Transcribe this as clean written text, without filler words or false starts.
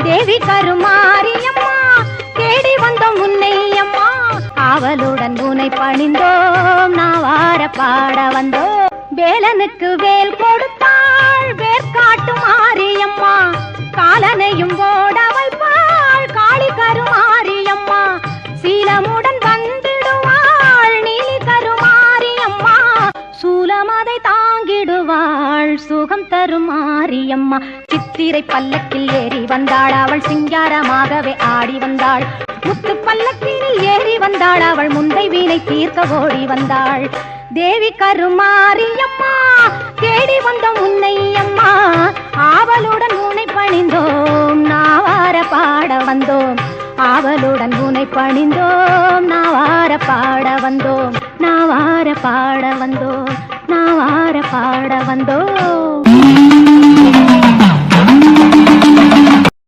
தேவி கருமாரியம்மா தேடி வந்தோம் உன்னை அம்மா ஆவலுடன் உன்னை பணிந்தோம் நாவார பாட வந்தோம் வேலனுக்கு வேல் கொடுத்தாள் வேர்காட்டு மாரியம்மா காலனையும் ஓட வைப்பாள் காளி கருமாரியம்மா சீலமுடன் வந்திடுவாள் நீலி கருமாரியம்மா சூலமதை தாங்கிடுவாள் சுகம் தருமாரியம்மா சித்திரை பல்லக்கில் ஏறி வந்தாள் அவள் சிங்காரமாகவே ஆடி வந்தாள் முத்து பல்லக்கில் ஏறி வந்தாள் அவள் முந்தை வீணை தீர்க்க ஓடி வந்தாள் தேவி கருமாரியம்மா தேடி வந்தோம் உன்னை அம்மா ஆவலுடன் உன்னை பணிந்தோம் நாவார பாட வந்தோம் ஆவலுடன் உன்னை பணிந்தோம் நாவார பாட வந்தோம் நாவார பாட வந்தோம் நாவார பாட வந்தோம்